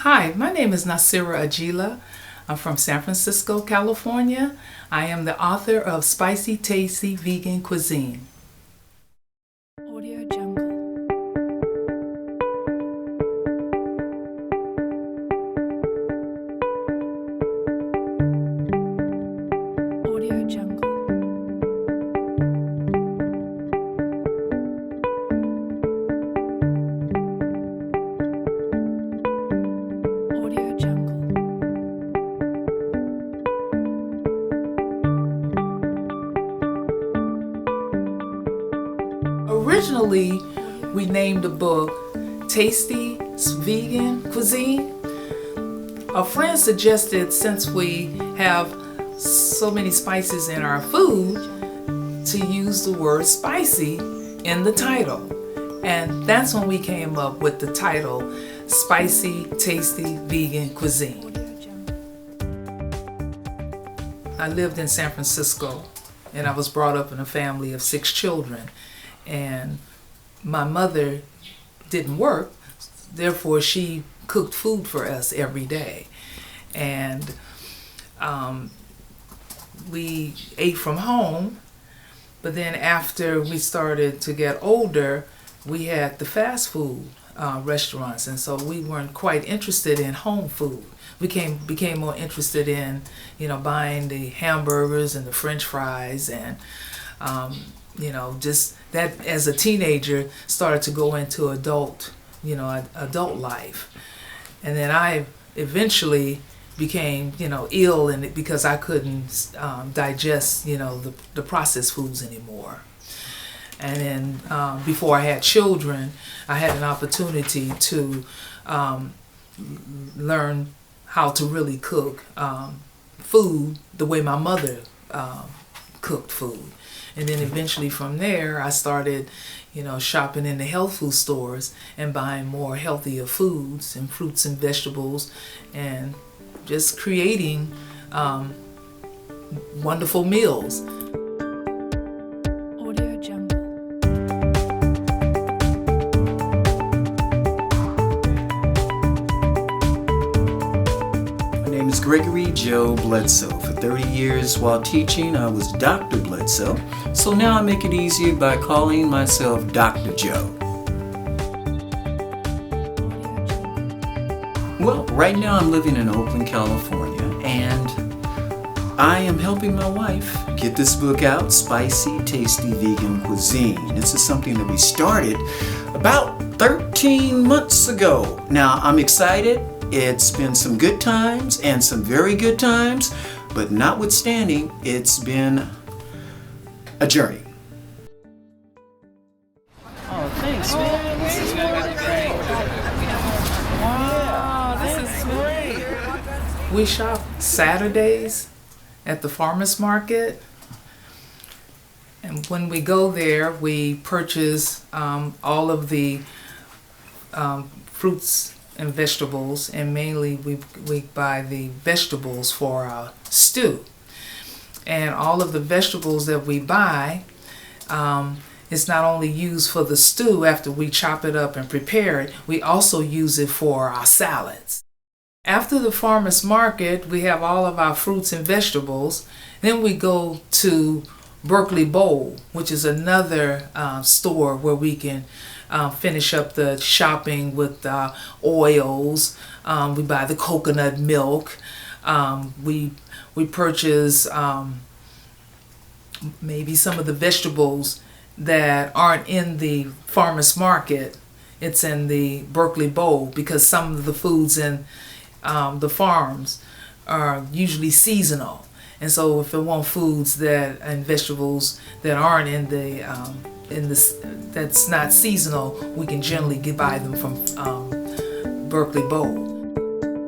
Hi, my name is Nasira Ajila. I'm from San Francisco, California. I am the author of Spicy, Tasty Vegan Cuisine. Audio Jungle. Audio Jungle. Audio Jungle. Originally, we named the book Tasty Vegan Cuisine. A friend suggested, since we have so many spices in our food, to use the word spicy in the title. And that's when we came up with the title Spicy, Tasty Vegan Cuisine. I lived in San Francisco and I was brought up in a family of 6 children. And my mother didn't work, therefore she cooked food for us every day. And we ate from home, but then after we started to get older, we had the fast food restaurants, and so we weren't quite interested in home food. We became more interested in, buying the hamburgers and the French fries, and just that as a teenager started to go into adult life. And then I eventually became, ill, and because I couldn't digest, the processed foods anymore. And then before I had children, I had an opportunity to learn how to really cook food the way my mother cooked food. And then eventually from there, I started, shopping in the health food stores and buying more healthier foods and fruits and vegetables, and just creating wonderful meals. Audio Jungle. My name is Gregory Joe Bledsoe. For 30 years while teaching, I was Dr. Bledsoe. So now I make it easier by calling myself Dr. Joe. Well, right now I'm living in Oakland, California, and I am helping my wife get this book out, Spicy, Tasty Vegan Cuisine. This is something that we started about 13 months ago. Now, I'm excited. It's been some good times and some very good times, but notwithstanding, it's been a journey. Oh, thanks, man. This is great. Wow, this is great. We shop Saturdays at the farmers market, and when we go there, we purchase all of the fruits and vegetables, and mainly we buy the vegetables for our stew. And all of the vegetables that we buy, it's not only used for the stew after we chop it up and prepare it, we also use it for our salads. After the farmer's market, we have all of our fruits and vegetables. Then we go to Berkeley Bowl, which is another store where we can finish up the shopping with oils. We buy the coconut milk. We purchase maybe some of the vegetables that aren't in the farmer's market. It's in the Berkeley Bowl, because some of the foods in the farms are usually seasonal. And so if we want foods and vegetables that aren't in that's not seasonal, we can generally buy them from Berkeley Bowl.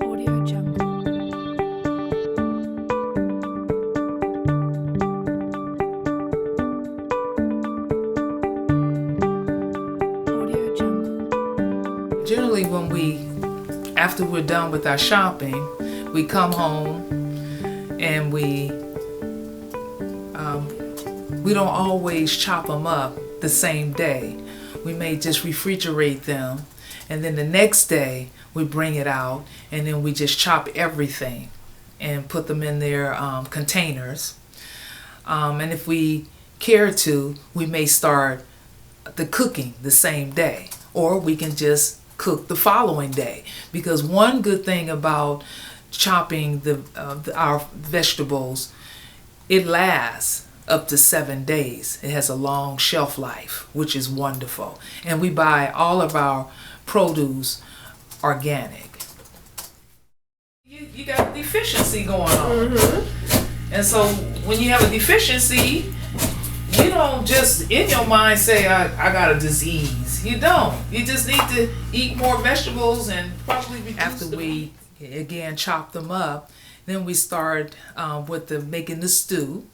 Audio Jungle. Audio Jungle. Generally, after we're done with our shopping, we come home and we don't always chop them up the same day. We may just refrigerate them And then the next day we bring it out, and then we just chop everything and put them in their containers. And if we care to, we may start the cooking the same day, or we can just cook the following day. Because one good thing about chopping our vegetables, it lasts up to 7 days. It has a long shelf life, which is wonderful. And we buy all of our produce organic. You got a deficiency going on. And so when you have a deficiency, you don't just in your mind say, I got a disease. You don't. You just need to eat more vegetables and probably reduce after we again chop them up. Then we start with making the stew.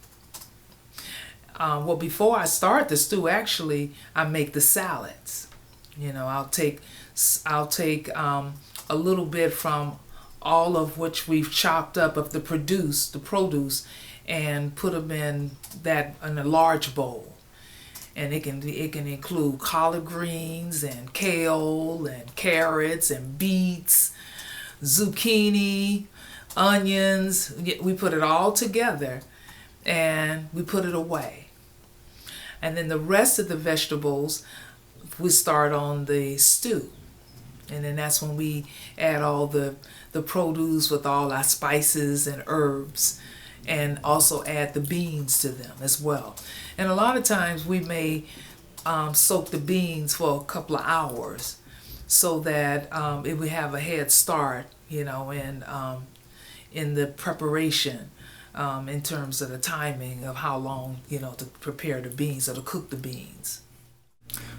Well, before I start the stew, actually, I make the salads. You know, I'll take a little bit from all of which we've chopped up of the produce, and put them in a large bowl. And it can include collard greens and kale and carrots and beets, zucchini, onions. We put it all together and we put it away. And then the rest of the vegetables, we start on the stew. And then that's when we add all the produce with all our spices and herbs, and also add the beans to them as well. And a lot of times we may soak the beans for a couple of hours so that it would have a head start, you know, in the preparation, in terms of the timing of how long, you know, to prepare the beans or to cook the beans.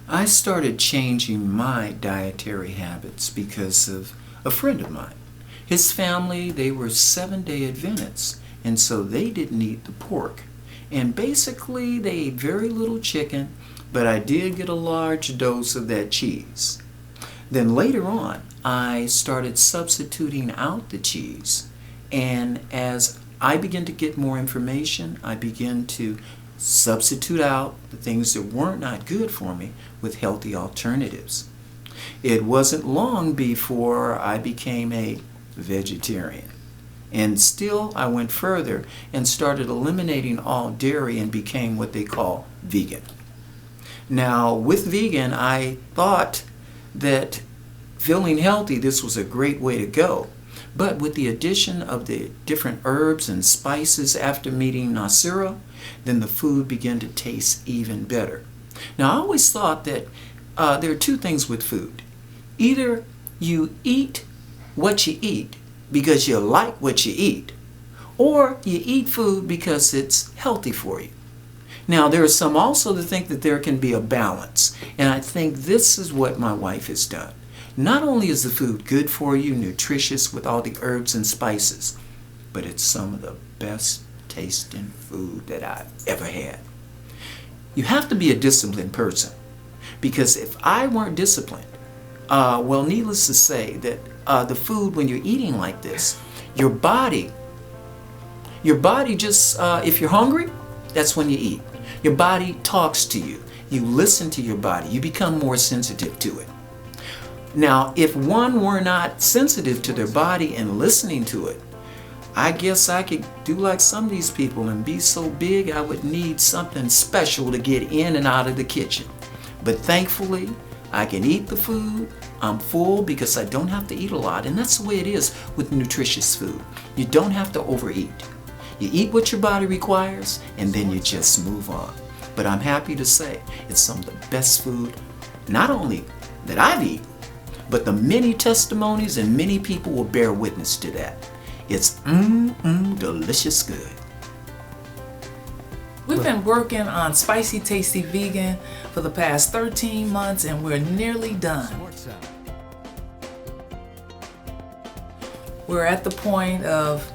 I started changing my dietary habits because of a friend of mine. His family, they were 7-day Adventists, and so they didn't eat the pork. And basically, they ate very little chicken, but I did get a large dose of that cheese. Then later on, I started substituting out the cheese. And as I began to get more information, I began to substitute out the things that weren't not good for me with healthy alternatives. It wasn't long before I became a vegetarian. And still I went further and started eliminating all dairy and became what they call vegan. Now with vegan, I thought that feeling healthy, this was a great way to go. But with the addition of the different herbs and spices after meeting Nasira, then the food began to taste even better. Now I always thought that there are two things with food. Either you eat what you eat because you like what you eat, or you eat food because it's healthy for you. Now there are some also that think that there can be a balance, and I think this is what my wife has done. Not only is the food good for you, nutritious with all the herbs and spices, but it's some of the best tasting food that I've ever had. You have to be a disciplined person, because if I weren't disciplined, well, needless to say that the food, when you're eating like this, your body just, if you're hungry, that's when you eat. Your body talks to you. You listen to your body. You become more sensitive to it. Now, if one were not sensitive to their body and listening to it, I guess I could do like some of these people and be so big I would need something special to get in and out of the kitchen. But thankfully, I can eat the food. I'm full because I don't have to eat a lot. And that's the way it is with nutritious food. You don't have to overeat. You eat what your body requires and then you just move on. But I'm happy to say it's some of the best food, not only that I've eaten, but the many testimonies and many people will bear witness to that. It's delicious good. We've been working on Spicy Tasty Vegan for the past 13 months and we're nearly done. We're at the point of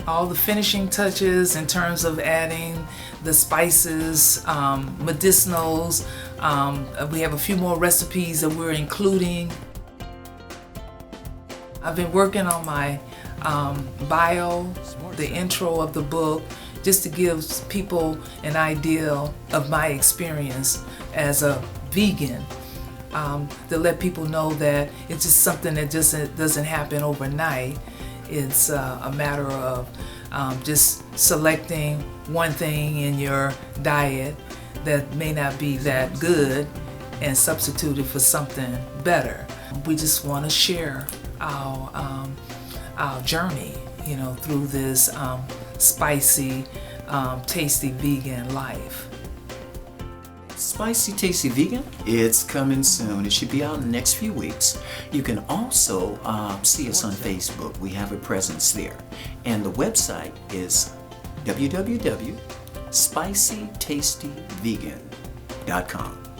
all the finishing touches in terms of adding the spices, medicinals. We have a few more recipes that we're including. I've been working on my bio, the intro of the book, just to give people an idea of my experience as a vegan. to let people know that it's just something that just doesn't happen overnight. It's a matter of just selecting one thing in your diet that may not be that good and substitute it for something better. We just want to share our journey, through this spicy, tasty vegan life. Spicy Tasty Vegan, it's coming soon. It should be out in the next few weeks. You can also see us on Facebook. We have a presence there. And the website is www.spicytastyvegan.com.